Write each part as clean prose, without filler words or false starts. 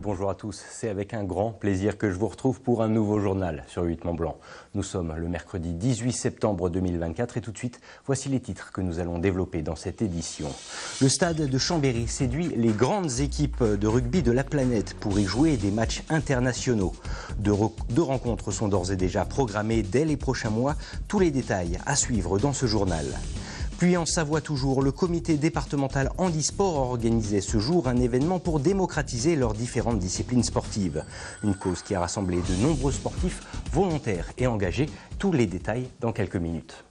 bonjour à tous. C'est avec un grand plaisir que je vous retrouve pour un nouveau journal sur 8 Mont-Blanc. Nous sommes le mercredi 18 septembre 2024 et tout de suite, voici les titres que nous allons développer dans cette édition. Le stade de Chambéry séduit les grandes équipes de rugby de la planète pour y jouer des matchs internationaux. Deux rencontres sont d'ores et déjà programmées dès les prochains mois. Tous les détails à suivre dans ce journal. Puis en Savoie toujours, le comité départemental handisport organisait ce jour un événement pour démocratiser leurs différentes disciplines sportives. Une cause qui a rassemblé de nombreux sportifs volontaires et engagés. Tous les détails dans quelques minutes.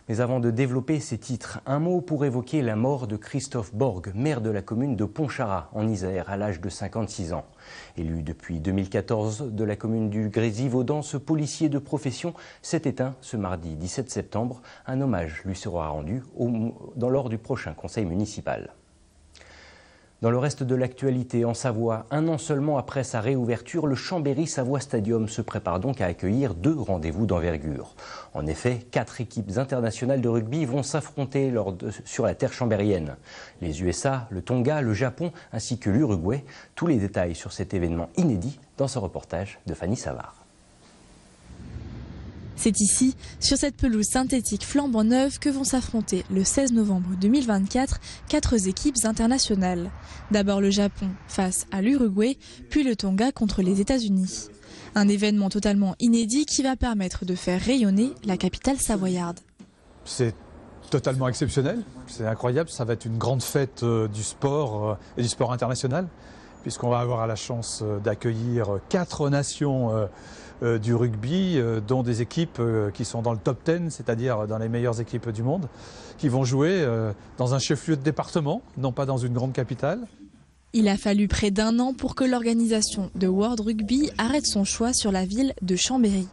Mais avant de développer ces titres, un mot pour évoquer la mort de Christophe Borg, maire de la commune de Pontcharrat, en Isère, à l'âge de 56 ans. Élu depuis 2014 de la commune du Grésivaudan, ce policier de profession s'est éteint ce mardi 17 septembre. Un hommage lui sera rendu lors du prochain conseil municipal. Dans le reste de l'actualité, en Savoie, un an seulement après sa réouverture, le Chambéry Savoie Stadium se prépare donc à accueillir 2 rendez-vous d'envergure. En effet, 4 équipes internationales de rugby vont s'affronter sur la terre chambérienne. Les USA, le Tonga, le Japon ainsi que l'Uruguay. Tous les détails sur cet événement inédit dans ce reportage de Fanny Savard. C'est ici, sur cette pelouse synthétique flambant neuve, que vont s'affronter le 16 novembre 2024 4 équipes internationales. D'abord le Japon face à l'Uruguay, puis le Tonga contre les États-Unis. Un événement totalement inédit qui va permettre de faire rayonner la capitale savoyarde. C'est totalement exceptionnel, c'est incroyable, ça va être une grande fête du sport et du sport international, puisqu'on va avoir la chance d'accueillir 4 nations du rugby, dont des équipes qui sont dans le top 10, c'est-à-dire dans les meilleures équipes du monde, qui vont jouer dans un chef-lieu de département, non pas dans une grande capitale. Il a fallu près d'1 an pour que l'organisation de World Rugby arrête son choix sur la ville de Chambéry.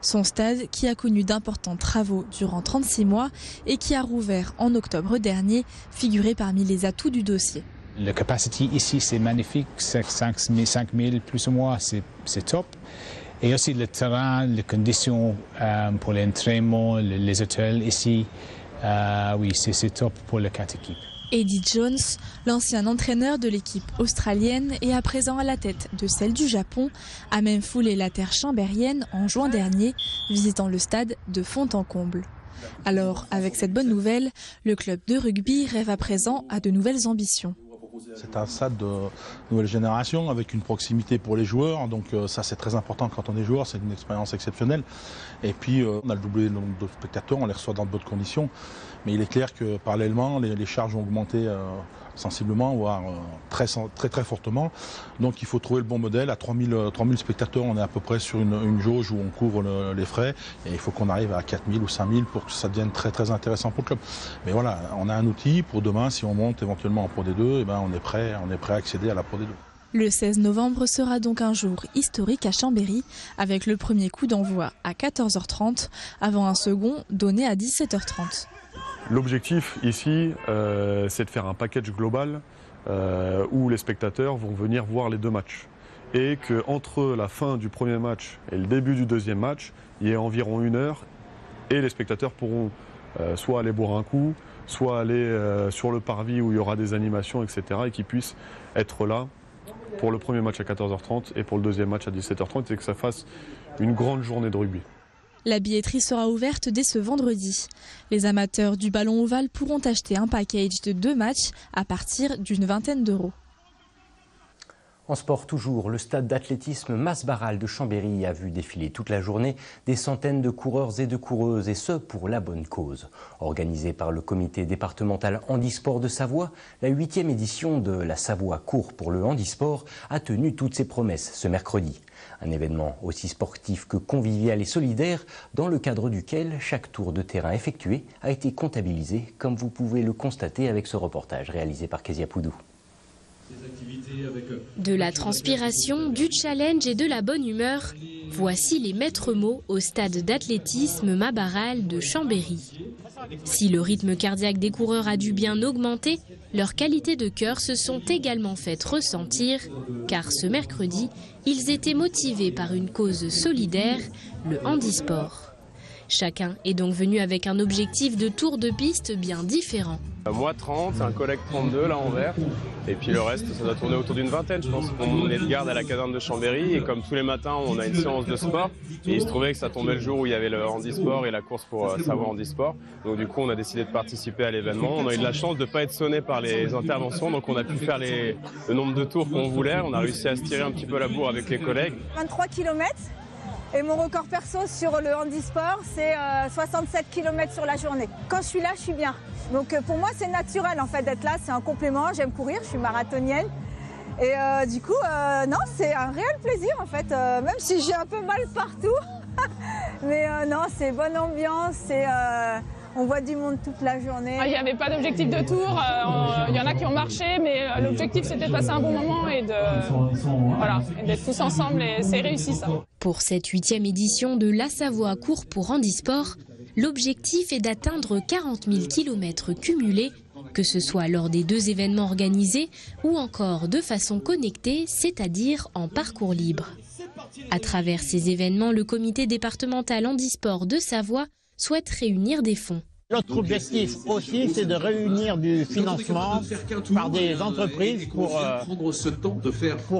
Son stade, qui a connu d'importants travaux durant 36 mois et qui a rouvert en octobre dernier, figurait parmi les atouts du dossier. La capacité ici, c'est magnifique, 5000 plus ou moins, c'est top. Et aussi le terrain, les conditions pour l'entraînement, les hôtels ici, oui, c'est top pour les 4 équipes. Eddie Jones, l'ancien entraîneur de l'équipe australienne et à présent à la tête de celle du Japon, a même foulé la terre chambérienne en juin dernier, visitant le stade de fond en comble. Alors, avec cette bonne nouvelle, le club de rugby rêve à présent à de nouvelles ambitions. C'est un stade de nouvelle génération avec une proximité pour les joueurs, donc ça c'est très important quand on est joueur, c'est une expérience exceptionnelle. Et puis on a le doublé le nombre de spectateurs, on les reçoit dans de bonnes conditions, mais il est clair que parallèlement les charges ont augmenté sensiblement, voire très fortement. Donc il faut trouver le bon modèle. À 3000 spectateurs, on est à peu près sur une jauge où on couvre les frais. Et il faut qu'on arrive à 4000 ou 5000 pour que ça devienne très intéressant pour le club. Mais voilà, on a un outil pour demain, si on monte éventuellement en Pro D2, et ben on est prêt à accéder à la Pro D2. Le 16 novembre sera donc un jour historique à Chambéry, avec le premier coup d'envoi à 14h30, avant un second donné à 17h30. L'objectif ici, c'est de faire un package global où les spectateurs vont venir voir les 2 matchs. Et qu'entre la fin du premier match et le début du deuxième match, il y ait environ 1 heure et les spectateurs pourront soit aller boire un coup, soit aller sur le parvis où il y aura des animations, etc. et qu'ils puissent être là pour le premier match à 14h30 et pour le deuxième match à 17h30 et que ça fasse une grande journée de rugby. La billetterie sera ouverte dès ce vendredi. Les amateurs du ballon ovale pourront acheter un package de 2 matchs à partir d'une vingtaine d'euros. En sport toujours, le stade d'athlétisme Mas-Barral de Chambéry a vu défiler toute la journée des centaines de coureurs et de coureuses, et ce pour la bonne cause. Organisée par le comité départemental handisport de Savoie, la 8e édition de la Savoie court pour le handisport a tenu toutes ses promesses ce mercredi. Un événement aussi sportif que convivial et solidaire, dans le cadre duquel chaque tour de terrain effectué a été comptabilisé, comme vous pouvez le constater avec ce reportage réalisé par Kezia Poudou. De la transpiration, du challenge et de la bonne humeur, voici les maîtres mots au stade d'athlétisme Mas-Barral de Chambéry. Si le rythme cardiaque des coureurs a dû bien augmenter, leurs qualités de cœur se sont également faites ressentir, car ce mercredi, ils étaient motivés par une cause solidaire, le handisport. Chacun est donc venu avec un objectif de tour de piste bien différent. Moi 30, un collègue 32 là en vert, et puis le reste ça doit tourner autour d'une vingtaine je pense. On est de garde à la caserne de Chambéry et comme tous les matins on a une séance de sport et il se trouvait que ça tombait le jour où il y avait le handisport et la course pour Savoie handisport. Donc du coup on a décidé de participer à l'événement. On a eu de la chance de ne pas être sonné par les interventions donc on a pu faire le nombre de tours qu'on voulait. On a réussi à se tirer un petit peu la bourre avec les collègues. 23 km. Et mon record perso sur le handisport, c'est 67 km sur la journée. Quand je suis là, je suis bien. Donc pour moi, c'est naturel en fait d'être là, c'est un complément. J'aime courir, je suis marathonienne. Et du coup, non, c'est un réel plaisir en fait, même si j'ai un peu mal partout. Mais non, c'est bonne ambiance, on voit du monde toute la journée. Il n'y avait pas d'objectif de tour, il y en a qui ont marché, mais l'objectif c'était de passer un bon moment et d'être tous ensemble et c'est réussi ça. Pour cette 8e édition de La Savoie Court pour Handisport, l'objectif est d'atteindre 40 000 km cumulés, que ce soit lors des 2 événements organisés ou encore de façon connectée, c'est-à-dire en parcours libre. À travers ces événements, le comité départemental handisport de Savoie souhaite réunir des fonds. Notre objectif aussi, c'est de réunir du financement par des entreprises pour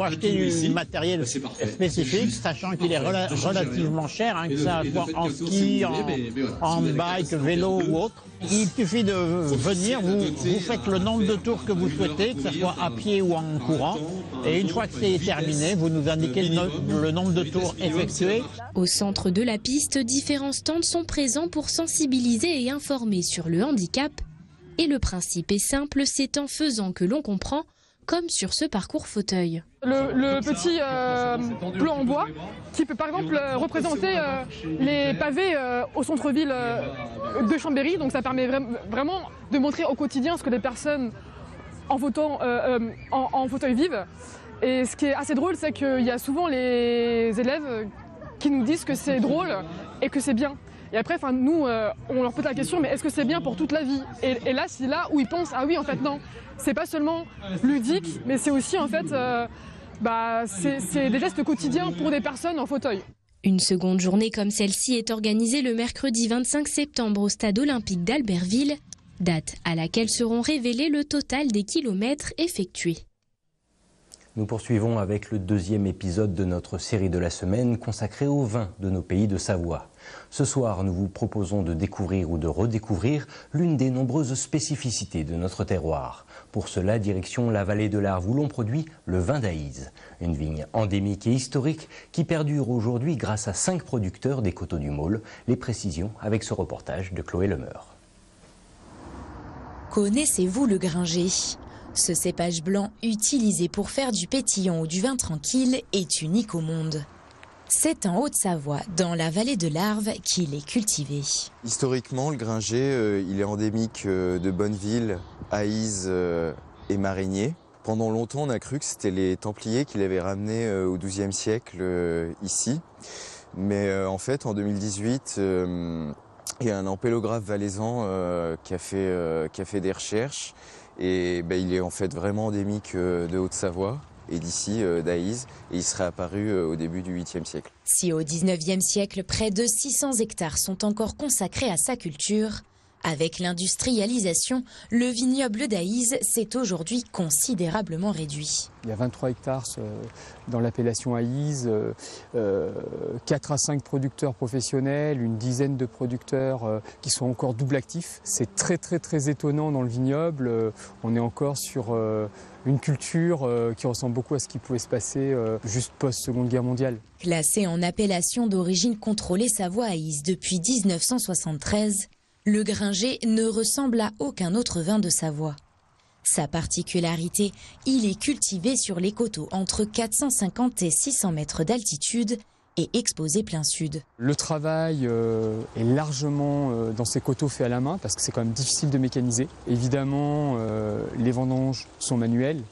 acheter du matériel spécifique, sachant qu'il est relativement cher, que ça soit en ski, en bike, vélo ou autre. Il suffit de venir, vous faites le nombre de tours que vous souhaitez, que ce soit à pied ou en courant. Et une fois que c'est terminé, vous nous indiquez le nombre de tours effectués. Au centre de la piste, différents stands sont présents pour sensibiliser et informer sur le handicap. Et le principe est simple, c'est en faisant que l'on comprend, comme sur ce parcours fauteuil. Le petit plan en bois qui peut par exemple représenter les pavés au centre-ville de Chambéry. Donc ça permet vraiment de montrer au quotidien ce que les personnes en fauteuil vivent. Et ce qui est assez drôle, c'est qu'il y a souvent les élèves qui nous disent que c'est drôle et que c'est bien. Et après, nous, on leur pose la question, mais est-ce que c'est bien pour toute la vie ? Et là, c'est là où ils pensent, ah oui, en fait, non. C'est pas seulement ludique, mais c'est aussi, en fait, c'est des gestes quotidiens pour des personnes en fauteuil. Une seconde journée comme celle-ci est organisée le mercredi 25 septembre au stade olympique d'Albertville, date à laquelle seront révélés le total des kilomètres effectués. Nous poursuivons avec le 2e épisode de notre série de la semaine consacrée aux vins de nos pays de Savoie. Ce soir, nous vous proposons de découvrir ou de redécouvrir l'une des nombreuses spécificités de notre terroir. Pour cela, direction la vallée de l'Arve où l'on produit le vin d'Aïze, une vigne endémique et historique qui perdure aujourd'hui grâce à 5 producteurs des Coteaux du Maule. Les précisions avec ce reportage de Chloé Lemeur. Connaissez-vous le Gringer ? Ce cépage blanc utilisé pour faire du pétillant ou du vin tranquille est unique au monde. C'est en Haute-Savoie, dans la vallée de l'Arve, qu'il est cultivé. Historiquement, le Gringer, il est endémique de Bonneville, Aïze et Marigné. Pendant longtemps, on a cru que c'était les Templiers qui l'avaient ramené au XIIe siècle ici. Mais en fait, en 2018, il y a un ampélographe valaisan qui a fait des recherches. Et il est en fait vraiment endémique de Haute-Savoie et d'ici d'Aïze, et il serait apparu au début du 8e siècle. Si au 19e siècle, près de 600 hectares sont encore consacrés à sa culture, avec l'industrialisation, le vignoble d'Aïze s'est aujourd'hui considérablement réduit. Il y a 23 hectares dans l'appellation Aïze, 4 à 5 producteurs professionnels, une dizaine de producteurs qui sont encore double actifs. C'est très très étonnant dans le vignoble. On est encore sur une culture qui ressemble beaucoup à ce qui pouvait se passer juste post-Seconde Guerre mondiale. Classé en appellation d'origine contrôlée Savoie-Aïze depuis 1973, le Gringer ne ressemble à aucun autre vin de Savoie. Sa particularité, il est cultivé sur les coteaux entre 450 et 600 mètres d'altitude et exposé plein sud. Le travail est largement dans ces coteaux fait à la main parce que c'est quand même difficile de mécaniser. Évidemment, les vendanges sont manuelles.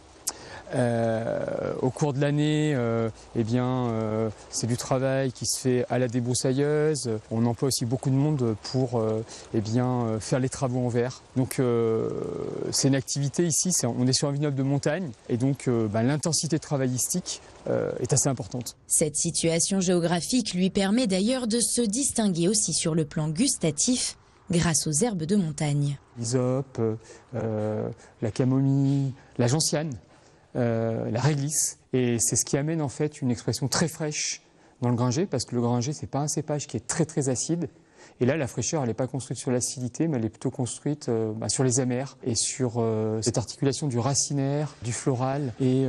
Au cours de l'année, c'est du travail qui se fait à la débroussailleuse. On emploie aussi beaucoup de monde pour faire les travaux en verre. Donc c'est une activité ici, on est sur un vignoble de montagne et donc l'intensité travaillistique est assez importante. Cette situation géographique lui permet d'ailleurs de se distinguer aussi sur le plan gustatif grâce aux herbes de montagne. L'hysope, la camomille, la gentiane. La réglisse, et c'est ce qui amène en fait une expression très fraîche dans le granger, parce que le granger c'est pas un cépage qui est très acide, et là la fraîcheur elle n'est pas construite sur l'acidité, mais elle est plutôt construite sur les amers et sur cette articulation du racinaire, du floral et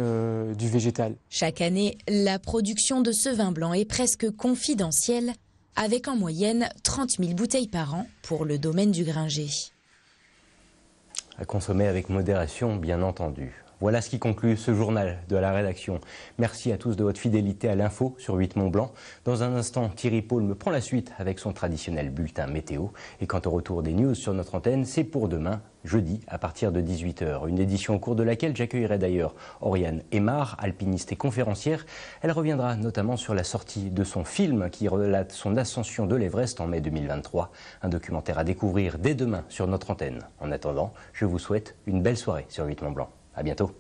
du végétal. Chaque année, la production de ce vin blanc est presque confidentielle, avec en moyenne 30 000 bouteilles par an pour le domaine du Granger. À consommer avec modération, bien entendu. Voilà ce qui conclut ce journal de la rédaction. Merci à tous de votre fidélité à l'info sur 8 Mont Blanc. Dans un instant, Thierry Paul me prend la suite avec son traditionnel bulletin météo. Et quant au retour des news sur notre antenne, c'est pour demain, jeudi, à partir de 18 h. Une édition au cours de laquelle j'accueillerai d'ailleurs Oriane Aymar, alpiniste et conférencière. Elle reviendra notamment sur la sortie de son film qui relate son ascension de l'Everest en mai 2023. Un documentaire à découvrir dès demain sur notre antenne. En attendant, je vous souhaite une belle soirée sur 8 Mont Blanc. À bientôt.